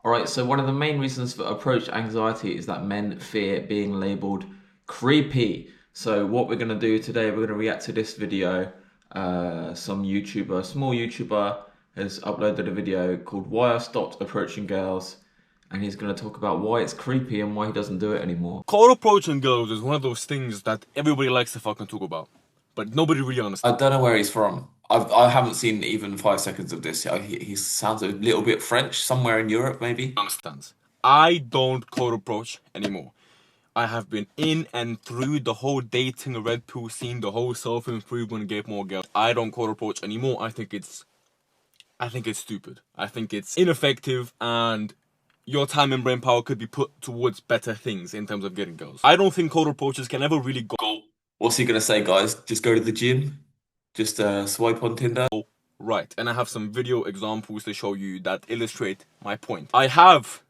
All right, so one of the main reasons for approach anxiety is that men fear being labeled creepy. So what we're going to do today, we're going to react to this video. Some YouTuber, small YouTuber, has uploaded a video called "Why I Stopped Approaching Girls," and he's going to talk about why it's creepy and why he doesn't do it anymore. Cold approaching girls is one of those things that everybody likes to fucking talk about, but nobody really I understands. don't know where he's from. I haven't seen even 5 seconds of this. He sounds a little bit French, somewhere in Europe, maybe. I don't cold approach anymore. I have been in and through the whole dating red pill scene, the whole self-improvement, get more girls. I don't cold approach anymore. I think it's stupid. I think it's ineffective, and your time and brain power could be put towards better things in terms of getting girls. I don't think cold approaches can ever really go What's he gonna say, guys? Just go to the gym? Just swipe on Tinder? right. And I have some video examples to show you that illustrate my point. I have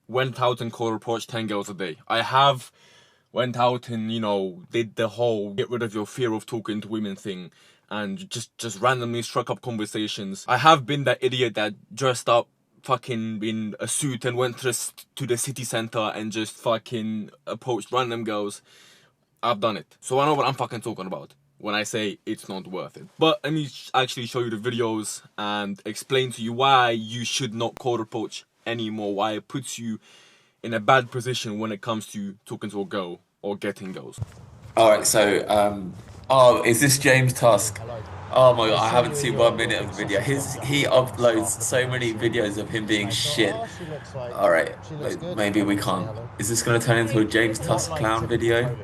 went out and cold approached 10 girls a day. I have went out and, did the whole get rid of your fear of talking to women thing and just randomly struck up conversations. I have been that idiot that dressed up fucking in a suit and went to the city center and just fucking approached random girls. I've done it. So I know what I'm fucking talking about when I say it's not worth it. But let me actually show you the videos and explain to you why you should not cold approach anymore, why it puts you in a bad position when it comes to talking to a girl or getting girls. All right, so oh, is this James Tusk? Oh my God, I haven't seen 1 minute of the video. He uploads so many videos of him being shit. All right, maybe we can't. Is this gonna turn into a James Tusk clown video?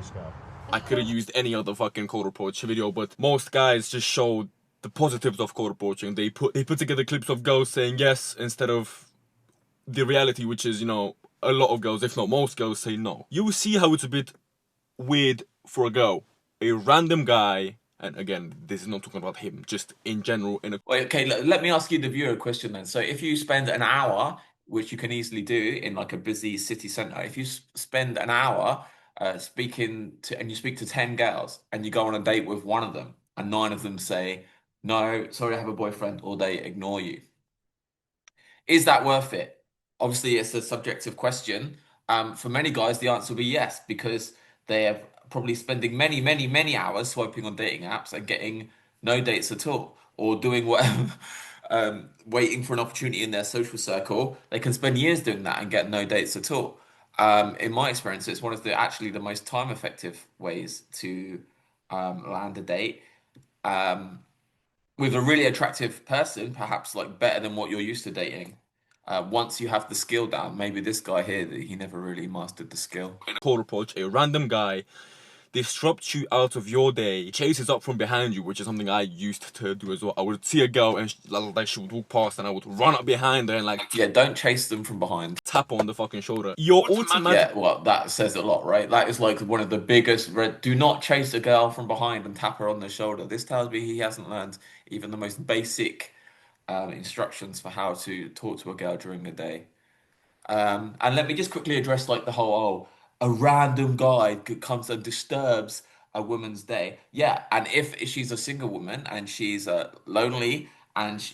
I could have used any other fucking cold approach video, but most guys just show the positives of cold approaching. They put together clips of girls saying yes instead of the reality, which is, a lot of girls, if not most girls, say no. You will see how it's a bit weird for a girl. A random guy, and again, this is not talking about him, just in general, in a Wait, okay, let me ask you the viewer question then. So if you spend an hour, which you can easily do in like a busy city center, if you spend an hour speaking to, and you speak to 10 girls and you go on a date with one of them and nine of them say, no, sorry, I have a boyfriend, or they ignore you. Is that worth it? Obviously, it's a subjective question. For many guys, the answer will be yes, because they are probably spending many, many, many hours swiping on dating apps and getting no dates at all, or doing whatever, waiting for an opportunity in their social circle. They can spend years doing that and get no dates at all. In my experience, it's one of the actually the most time effective ways to land a date. Um, with a really attractive person, perhaps like better than what you're used to dating. Once you have the skill down, maybe this guy here, that he never really mastered the skill. cold approach, a random guy disrupts you out of your day, chases up from behind you, which is something I used to do as well. I would see a girl and she would walk past and I would run up behind her and Yeah, don't chase them from behind. tap her on the fucking shoulder. You're automatic. Yeah, well, that says a lot, right? That is like one of the biggest red. Do not chase a girl from behind and tap her on the shoulder. This tells me he hasn't learned even the most basic instructions for how to talk to a girl during the day. And let me just quickly address like the whole, oh, a random guy comes and disturbs a woman's day. Yeah, and if she's a single woman and she's lonely and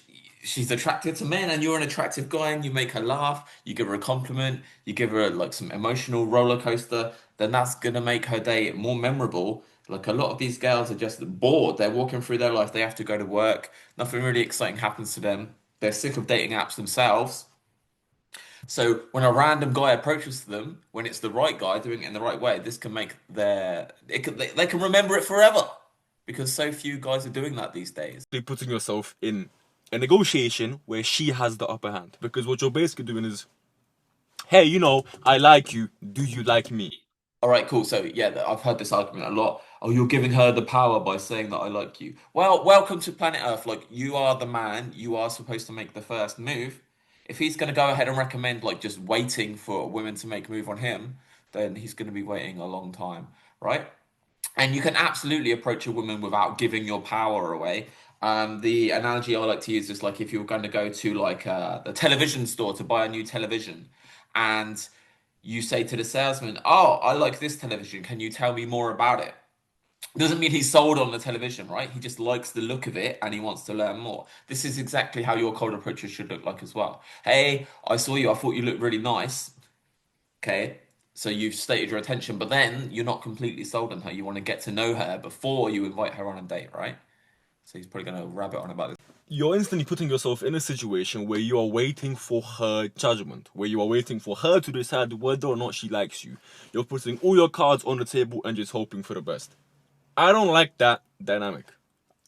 she's attracted to men and you're an attractive guy and you make her laugh, you give her a compliment, you give her like some emotional roller coaster, then that's gonna make her day more memorable. Like a lot of these girls are just bored. They're walking through their life. They have to go to work. Nothing really exciting happens to them. They're sick of dating apps themselves. So when a random guy approaches them, when it's the right guy doing it in the right way, this can make they can remember it forever because so few guys are doing that these days. Putting yourself in a negotiation where she has the upper hand. Because what you're basically doing is, hey, I like you. Do you like me? All right, cool. So yeah, I've heard this argument a lot. Oh, you're giving her the power by saying that I like you. Well, welcome to planet Earth. Like you are the man. You are supposed to make the first move. If he's going to go ahead and recommend like just waiting for women to make a move on him, then he's going to be waiting a long time, right? And you can absolutely approach a woman without giving your power away. The analogy I like to use is like if you're going to go to like the television store to buy a new television, and you say to the salesman, "Oh, I like this television. Can you tell me more about it?" Doesn't mean he's sold on the television, right? He just likes the look of it and he wants to learn more. This is exactly how your cold approaches should look like as well. Hey, I saw you. I thought you looked really nice. Okay. So you've stated your attention, but then you're not completely sold on her. You want to get to know her before you invite her on a date, right? So he's probably going to rabbit on about this. You're instantly putting yourself in a situation where you are waiting for her judgment, where you are waiting for her to decide whether or not she likes you. You're putting all your cards on the table and just hoping for the best. I don't like that dynamic.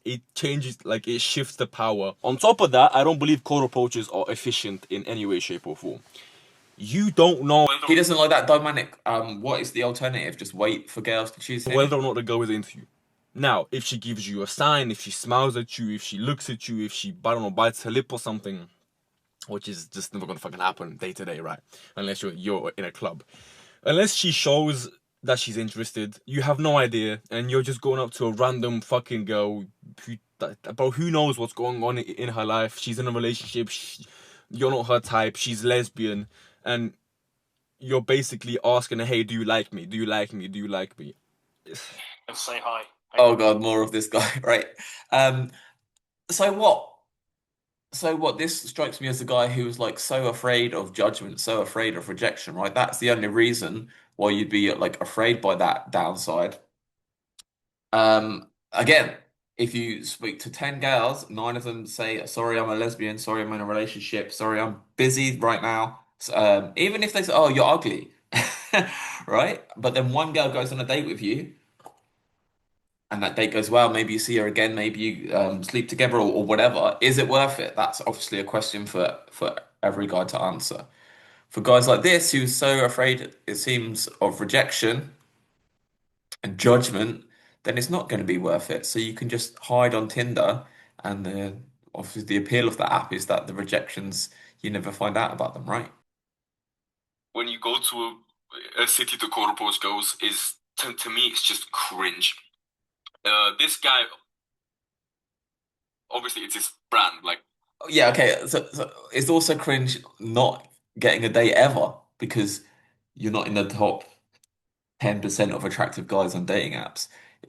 It changes, like, it shifts the power. On top of that, I don't believe cold approaches are efficient in any way, shape, or form. You don't know He doesn't like that dynamic. What is the alternative? Just wait for girls to choose him? whether or not the girl is into you. Now, if she gives you a sign, if she smiles at you, if she looks at you, if she, I don't know, bites her lip or something, which is just never gonna fucking happen day to day, right? Unless you're in a club. Unless she shows that she's interested, you have no idea, and you're just going up to a random fucking girl who knows what's going on in her life. She's in a relationship, you're not her type, she's lesbian, and you're basically asking her, hey, do you like me? Do you like me? Do you like me? Say hi. Oh God, more of this guy, right? So what? So what? This strikes me as a guy who was like so afraid of judgment, so afraid of rejection, right? That's the only reason why you'd be like afraid by that downside. Again, if you speak to 10 girls, nine of them say, sorry, I'm a lesbian, sorry, I'm in a relationship, sorry, I'm busy right now. Even if they say, oh, you're ugly, right? But then one girl goes on a date with you, and that date goes well, maybe you see her again, maybe you sleep together or whatever. Is it worth it? That's obviously a question for every guy to answer. For guys like this, who's so afraid, it seems, of rejection and judgment, then it's not going to be worth it. So you can just hide on Tinder, and obviously the appeal of that app is that the rejections, you never find out about them, right? When you go to a city to cold approach girls, is to me, it's just cringe. This guy, obviously, it's his brand. Like, Yeah, okay. So it's also cringe not getting a date ever because you're not in the top 10% of attractive guys on dating apps.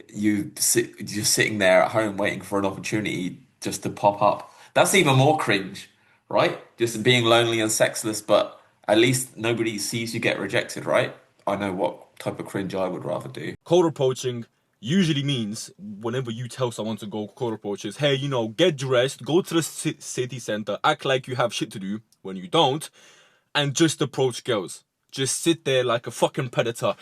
You're sitting there at home waiting for an opportunity just to pop up. That's even more cringe, right? Just being lonely and sexless, but at least nobody sees you get rejected, right? I know what type of cringe I would rather do. cold approaching usually means whenever you tell someone to go cold approaches, hey, get dressed, go to the city center, act like you have shit to do when you don't, and just approach girls. Just sit there like a fucking predator.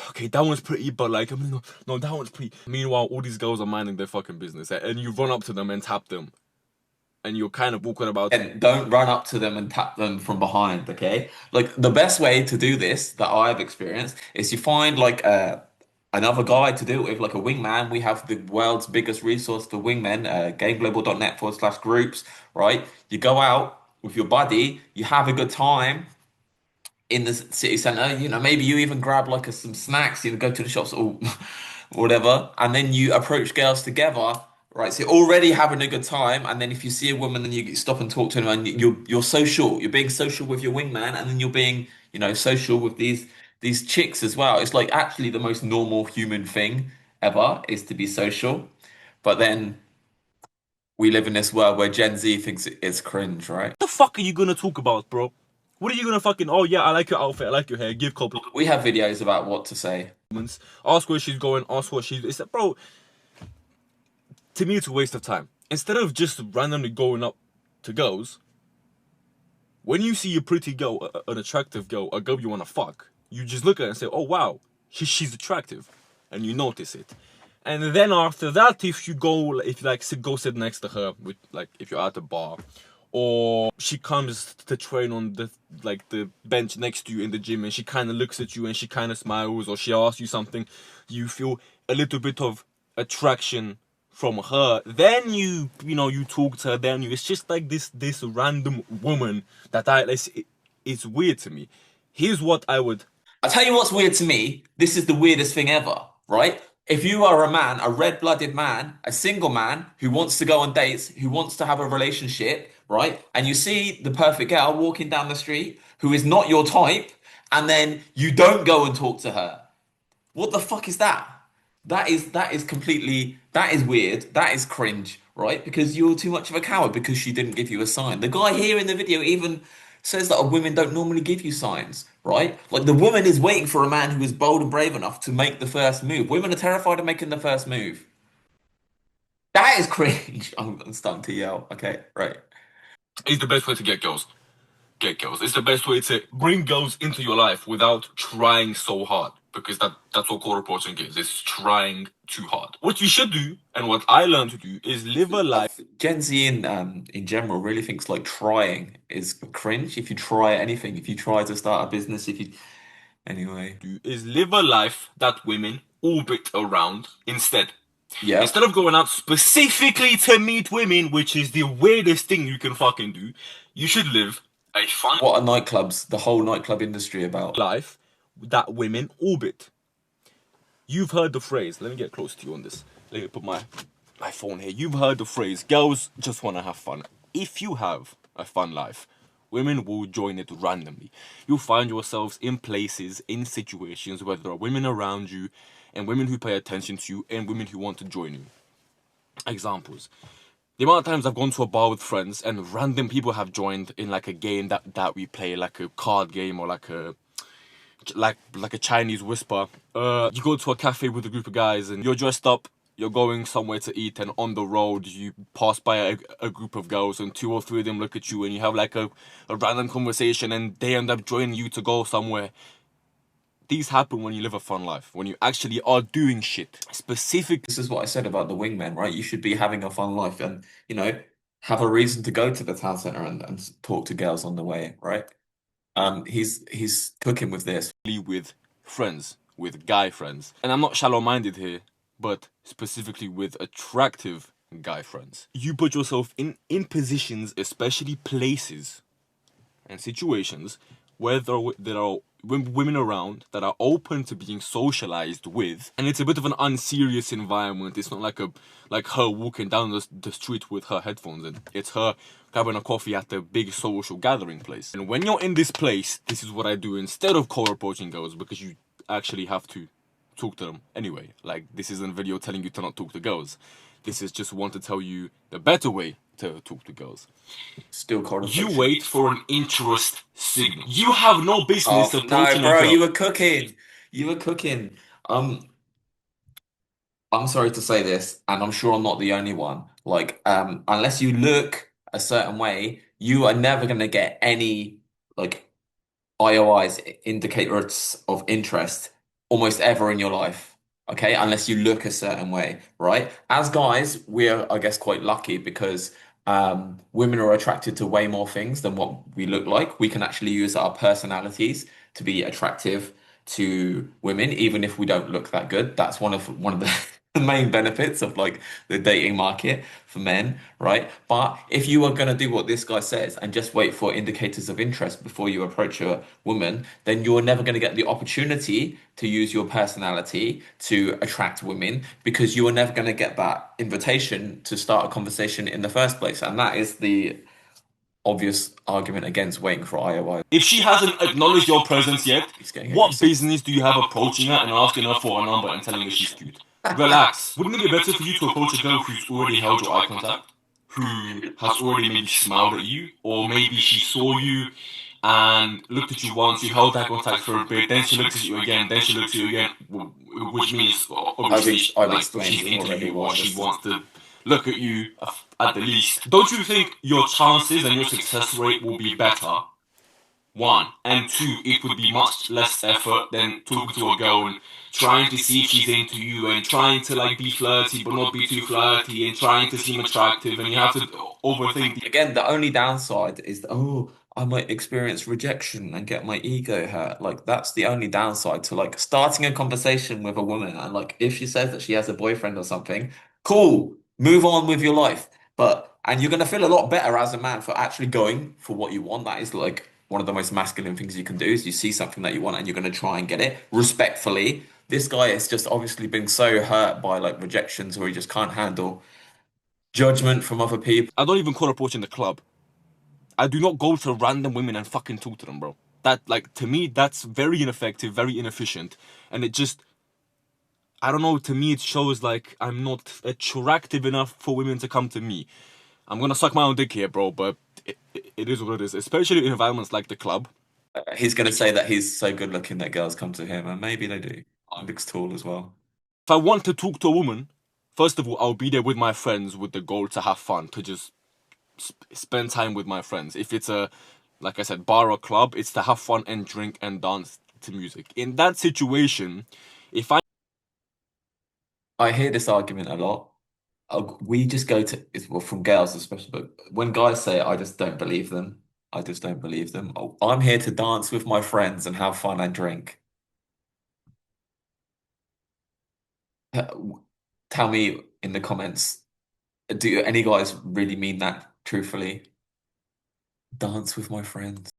Okay, that one's pretty, but like, I mean, no, that one's pretty. Meanwhile, all these girls are minding their fucking business, and you run up to them and tap them, and you're kind of awkward about it. And don't run up to them and tap them from behind, okay? Like the best way to do this that I've experienced is you find like another guy to do it with, like a wingman. We have the world's biggest resource for wingmen, gameglobal.net/groups, right? You go out with your buddy, you have a good time in the city center. Maybe you even grab like some snacks, go to the shops or whatever, and then you approach girls together, right? So you're already having a good time, and then if you see a woman, then you stop and talk to them, and you're social. You're being social with your wingman, and then you're being, social with these chicks as well. It's like actually the most normal human thing ever is to be social, but then we live in this world where Gen Z thinks it's cringe, right? What the fuck are you gonna talk about, bro? What are you gonna fucking? Oh yeah, I like your outfit, I like your hair. Give compliments. We have videos about what to say. Ask where she's going. Ask what she's. It's like, bro. To me, it's a waste of time. Instead of just randomly going up to girls, when you see a pretty girl, an attractive girl, a girl you wanna fuck, you just look at her and say, "Oh wow, she's attractive," and you notice it. And then after that, if you go sit next to her with, like, if you're at a bar, or she comes to train on the bench next to you in the gym, and she kind of looks at you and she kind of smiles, or she asks you something, you feel a little bit of attraction from her. Then you talk to her. Then it's just like this random woman that it's weird to me. Here's what I would. I'll tell you what's weird to me. This is the weirdest thing ever, right? If you are a man, a red-blooded man, a single man who wants to go on dates, who wants to have a relationship, right? And you see the perfect girl walking down the street who is not your type, and then you don't go and talk to her. What the fuck is that? That is completely that is weird. That is cringe, right? Because you're too much of a coward because she didn't give you a sign. The guy here in the video even says that women don't normally give you signs, right? Like the woman is waiting for a man who is bold and brave enough to make the first move. Women are terrified of making the first move. That is cringe. I'm starting to yell. Okay, right. It's the best way to get girls. It's the best way to bring girls into your life without trying so hard. Because that's what core reporting is. It's trying too hard. What you should do, and what I learned to do, is live a life. Gen Z in general really thinks like trying is cringe. If you try anything, if you try to start a business, if you anyway. Is live a life that women orbit around instead. Yeah. Instead of going out specifically to meet women, which is the weirdest thing you can fucking do, you should live a fun What are nightclubs, the whole nightclub industry about? life that women orbit. You've heard the phrase, let me get close to you on this. Let me put my phone here. You've heard the phrase, girls just want to have fun. If you have a fun life, women will join it randomly. You'll find yourselves in places, in situations where there are women around you, and women who pay attention to you, and women who want to join you. Examples. The amount of times I've gone to a bar with friends and random people have joined in like a game that we play, like a card game or like a Chinese whisper. You go to a cafe with a group of guys and you're dressed up, you're going somewhere to eat, and on the road you pass by a group of girls and 2 or 3 of them look at you and you have like a random conversation and they end up joining you to go somewhere. These happen when you live a fun life, when you actually are doing shit. Specific. This is what I said about the wingmen, right? You should be having a fun life and, have a reason to go to the town center and talk to girls on the way, right? He's cooking with this. With friends, with guy friends. And I'm not shallow-minded here, but specifically with attractive guy friends. You put yourself in positions, especially places and situations where there are women around that are open to being socialized with, and it's a bit of an unserious environment. It's not like her walking down the street with her headphones in. It's her grabbing a coffee at the big social gathering place. And when you're in this place, this is what I do instead of co-approaching girls, because you actually have to talk to them anyway. Like, this isn't a video telling you to not talk to girls. This is just want to tell you the better way to talk to girls. Still called. You wait for an interest signal. You have no business approaching no, bro, a girl. you were cooking. You were cooking. I'm sorry to say this, and I'm sure I'm not the only one. Like, unless you look a certain way, you are never gonna get any like IOIs, indicators of interest, almost ever in your life. Okay, unless you look a certain way, right? As guys, we're, I guess, quite lucky because women are attracted to way more things than what we look like. We can actually use our personalities to be attractive to women, even if we don't look that good. That's one of the the main benefits of like the dating market for men, right? But if you are going to do what this guy says and just wait for indicators of interest before you approach a woman, then you're never going to get the opportunity to use your personality to attract women because you are never going to get that invitation to start a conversation in the first place. And that is the obvious argument against waiting for IOI. If she hasn't acknowledged your presence yet, what business do you have approaching her and asking her for a number and telling her she's cute? Relax. Wouldn't it be better for you to approach a girl who's already held your eye contact? Who has already maybe smiled at you? Or maybe she saw you and looked at you once, you held eye contact for a bit, then she looked at you again, then she looked at you again, which means obviously I've like, explained she's into already you what or she this wants to look at you at the least. Don't you think your chances and your success rate will be better? 1. And 2, it would be much less effort than talking to a girl and trying to see if she's into you and trying to like be flirty but not be too flirty and trying to seem attractive, and you have to overthink. Again, the only downside is that, oh, I might experience rejection and get my ego hurt. Like that's the only downside to like starting a conversation with a woman. And like if she says that she has a boyfriend or something, cool, move on with your life. And you're gonna feel a lot better as a man for actually going for what you want. That is like one of the most masculine things you can do is you see something that you want and you're gonna try and get it respectfully. This guy has just obviously been so hurt by like rejections or he just can't handle judgment from other people. I don't even call approaching the club. I do not go to random women and fucking talk to them, bro. That, like, to me, that's very ineffective, very inefficient. And it just... I don't know, to me it shows like I'm not attractive enough for women to come to me. I'm gonna suck my own dick here, bro, but it is what it is, especially in environments like the club. He's going to say that he's so good looking that girls come to him, and maybe they do. He looks tall as well. If I want to talk to a woman, first of all, I'll be there with my friends with the goal to have fun, to just spend time with my friends. If it's a, like I said, bar or club, it's to have fun and drink and dance to music. In that situation, if I hear this argument a lot. We just go to, well, from girls especially, but when guys say it, I just don't believe them. I just don't believe them. Oh, I'm here to dance with my friends and have fun and drink. Uh, Tell me in the comments, do any guys really mean that truthfully? Dance with my friends.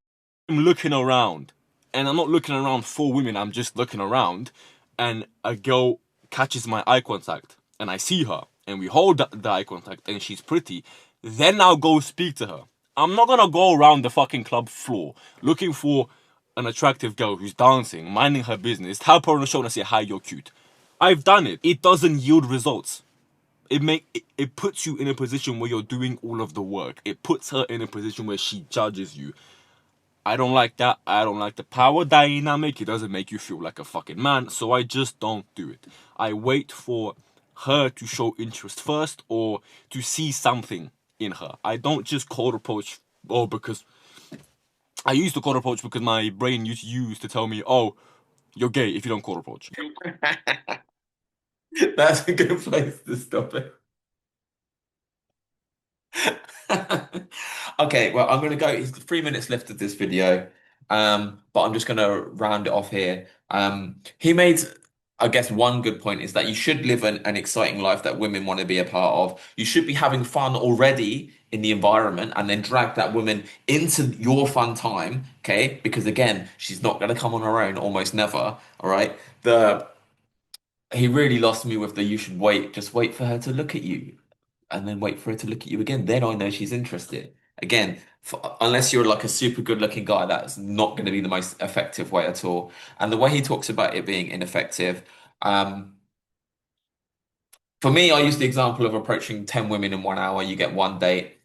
I'm looking around, and I'm not looking around for women, I'm just looking around, and a girl catches my eye contact, and I see her, and we hold the eye contact, and she's pretty, then I'll go speak to her. I'm not gonna go around the fucking club floor looking for an attractive girl who's dancing, minding her business, tap her on the shoulder and say, hi, you're cute. I've done it. It doesn't yield results. It puts you in a position where you're doing all of the work. It puts her in a position where she judges you. I don't like that. I don't like the power dynamic. It doesn't make you feel like a fucking man, so I just don't do it. I wait for her to show interest first or to see something in her. I don't just cold approach, because I used to cold approach because my brain used to tell me, oh, you're gay if you don't cold approach. That's a good place to stop it. Okay, well, I'm gonna go. It's 3 minutes left of this video, but I'm just gonna round it off here. He made, I guess, one good point is that you should live an exciting life that women want to be a part of. You should be having fun already in the environment, and then drag that woman into your fun time. Okay, because again, she's not gonna come on her own, almost never. All right, the he really lost me with the you should wait, just wait for her to look at you and then wait for her to look at you again. Then I know she's interested. Again, unless you're like a super good looking guy, that's not going to be the most effective way at all. And the way he talks about it being ineffective, um, for me, I use the example of approaching 10 women in 1 hour, you get one date.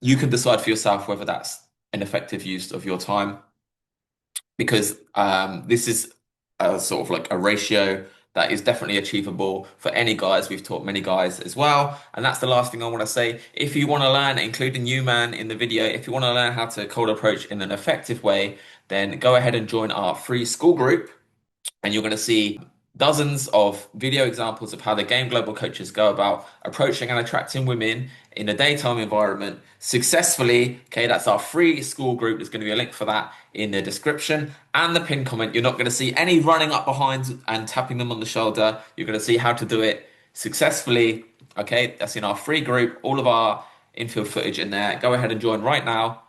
You can decide for yourself whether that's an effective use of your time because this is a sort of like a ratio that is definitely achievable for any guys. We've taught many guys as well. And that's the last thing I want to say. If you want to learn, including you, man, in the video, if you want to learn how to cold approach in an effective way, then go ahead and join our free school group. And you're going to see dozens of video examples of how the Game Global coaches go about approaching and attracting women in a daytime environment successfully. Okay, that's our free school group. There's going to be a link for that in the description and the pinned comment. You're not going to see any running up behind and tapping them on the shoulder. You're going to see how to do it successfully. Okay, that's in our free group. All of our infield footage in there. Go ahead and join right now.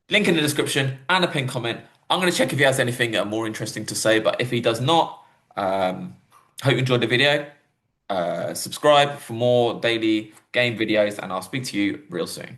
Link in the description and a pinned comment. I'm going to check if he has anything more interesting to say, but if he does not, hope you enjoyed the video. Subscribe for more daily game videos, and I'll speak to you real soon.